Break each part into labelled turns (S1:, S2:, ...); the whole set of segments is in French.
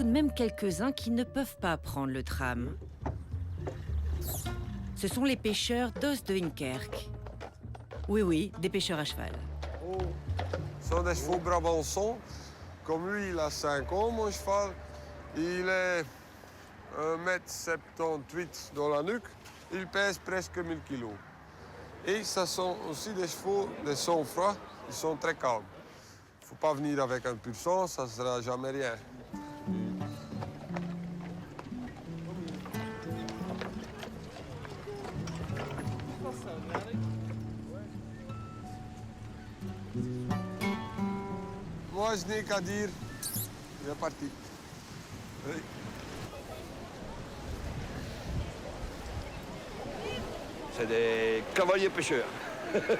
S1: tout de même quelques-uns qui ne peuvent pas prendre le tram. Ce sont les pêcheurs d'Os de Inkerk. Oui, des pêcheurs à cheval.
S2: Oh, ce sont des chevaux brabançons. Comme lui, il a 5 ans, mon cheval. Il est 1,78 m dans la nuque. Il pèse presque 1000 kg. Et ce sont aussi des chevaux de sang-froid. Ils sont très calmes. Il ne faut pas venir avec un pur sang, ça ne sera jamais rien. Moi, je n'ai qu'à dire, il est parti. Oui.
S3: C'est des cavaliers pêcheurs.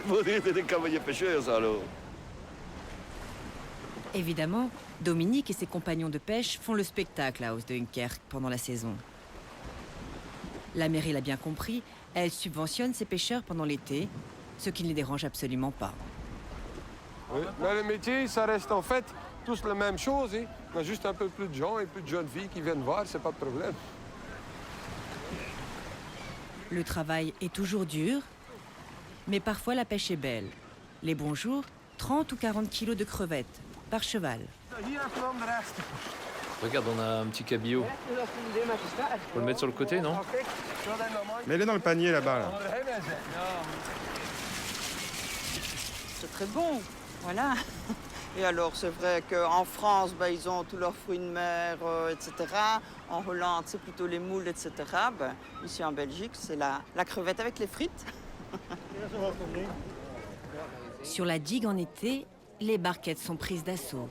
S3: Vous dites des cavaliers pêcheurs, ça, alors.
S1: Évidemment, Dominique et ses compagnons de pêche font le spectacle à Os de Inkerk pendant la saison. La mairie l'a bien compris, elle subventionne ses pêcheurs pendant l'été, ce qui ne les dérange absolument pas.
S2: Oui. Mais le métier, ça reste en fait tous la même chose. Hein. On a juste un peu plus de gens et plus de jeunes filles qui viennent voir, c'est pas de problème.
S1: Le travail est toujours dur, mais parfois la pêche est belle. Les bons jours, 30 ou 40 kilos de crevettes par cheval.
S4: Regarde, on a un petit cabillaud. Faut le mettre sur le côté, non?
S5: Mets-le dans le panier là-bas. Là.
S6: C'est très bon, voilà. Et alors, c'est vrai qu'en France, ils ont tous leurs fruits de mer, etc. En Hollande, c'est plutôt les moules, etc. Ici en Belgique, c'est la crevette avec les frites.
S1: Sur la digue en été, les barquettes sont prises d'assaut.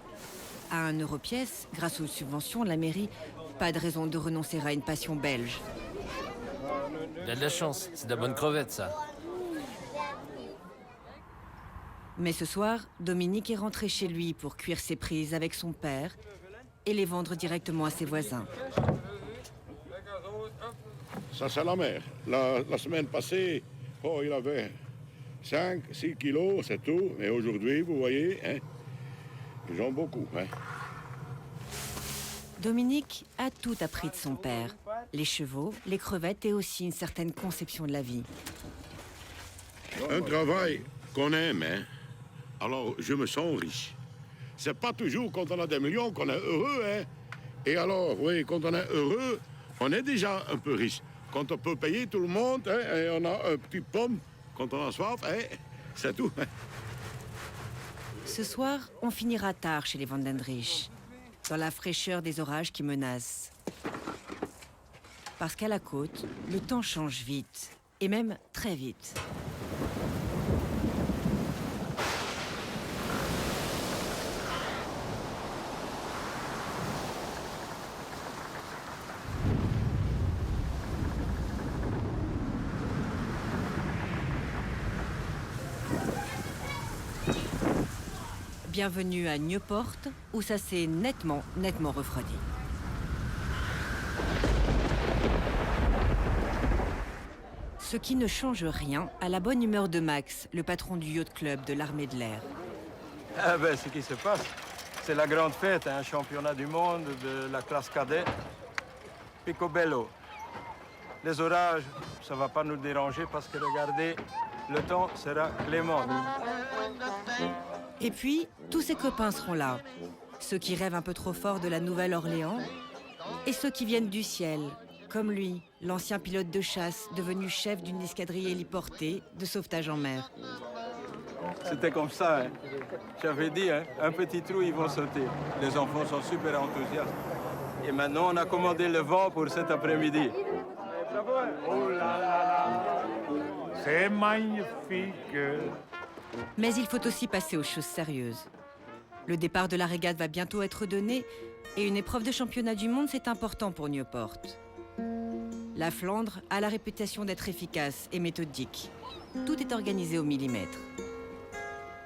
S1: À 1 euro pièce, grâce aux subventions de la mairie, pas de raison de renoncer à une passion belge.
S4: Il a de la chance, c'est de la bonne crevette, ça.
S1: Mais ce soir, Dominique est rentré chez lui pour cuire ses prises avec son père et les vendre directement à ses voisins.
S7: Ça, c'est la mer. La semaine passée, il avait 5, 6 kilos, c'est tout. Et aujourd'hui, vous voyez, hein, ils ont beaucoup. Hein.
S1: Dominique a tout appris de son père. Les chevaux, les crevettes et aussi une certaine conception de la vie.
S7: Un travail qu'on aime, hein. Alors, je me sens riche. C'est pas toujours quand on a des millions qu'on est heureux, hein. Et alors, oui, quand on est heureux, on est déjà un peu riche. Quand on peut payer tout le monde, hein, et on a un petit pomme, quand on a soif, hein, c'est tout. Hein.
S1: Ce soir, on finira tard chez les Van Dendrich, dans la fraîcheur des orages qui menacent. Parce qu'à la côte, le temps change vite, et même très vite. Bienvenue à Nieuport, où ça s'est nettement refroidi. Ce qui ne change rien à la bonne humeur de Max, le patron du yacht club de l'armée de l'air.
S8: Ah ben, ce qui se passe, c'est la grande fête, un championnat du monde de la classe cadet, Picobello. Les orages, ça ne va pas nous déranger parce que regardez, le temps sera clément.
S1: Et puis, tous ses copains seront là. Ceux qui rêvent un peu trop fort de la Nouvelle-Orléans et ceux qui viennent du ciel, comme lui, l'ancien pilote de chasse devenu chef d'une escadrille héliportée de sauvetage en mer.
S8: C'était comme ça, hein. J'avais dit, hein, un petit trou, ils vont sauter. Les enfants sont super enthousiastes. Et maintenant, on a commandé le vent pour cet après-midi.
S9: Oh là là là! C'est magnifique!
S1: Mais il faut aussi passer aux choses sérieuses. Le départ de la régate va bientôt être donné et une épreuve de championnat du monde, c'est important pour Nieuport. La Flandre a la réputation d'être efficace et méthodique. Tout est organisé au millimètre.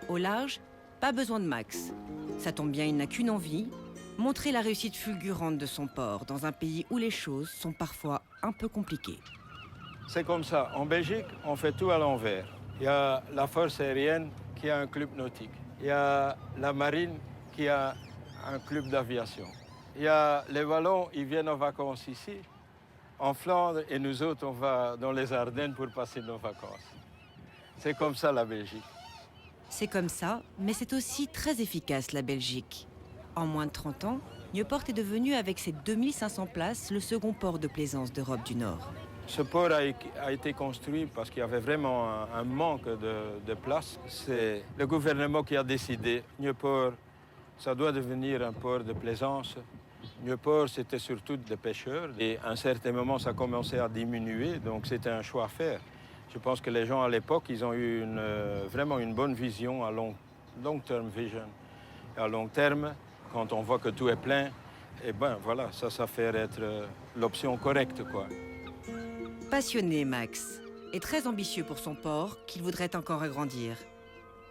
S1: Au large, pas besoin de Max. Ça tombe bien, il n'a qu'une envie, montrer la réussite fulgurante de son port dans un pays où les choses sont parfois un peu compliquées.
S8: C'est comme ça. En Belgique, on fait tout à l'envers. Il y a la force aérienne qui a un club nautique. Il y a la marine qui a un club d'aviation. Il y a les Wallons, ils viennent en vacances ici, en Flandre, et nous autres, on va dans les Ardennes pour passer nos vacances. C'est comme ça la Belgique.
S1: C'est comme ça, mais c'est aussi très efficace, la Belgique. En moins de 30 ans, Nieuport est devenu, avec ses 2500 places, le second port de plaisance d'Europe du Nord.
S8: Ce port a été construit parce qu'il y avait vraiment un manque de place. C'est le gouvernement qui a décidé. Nieuport, ça doit devenir un port de plaisance. Nieuport, c'était surtout des pêcheurs. Et à un certain moment, ça a commencé à diminuer, donc c'était un choix à faire. Je pense que les gens à l'époque, ils ont eu vraiment une bonne vision à long-term vision. Et à long terme, quand on voit que tout est plein, eh ben voilà, ça fait être l'option correcte, quoi.
S1: Passionné, Max, et très ambitieux pour son port, qu'il voudrait encore agrandir.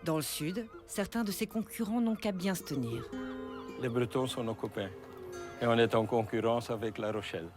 S1: Dans le sud, certains de ses concurrents n'ont qu'à bien se tenir.
S8: Les Bretons sont nos copains. Et on est en concurrence avec La Rochelle.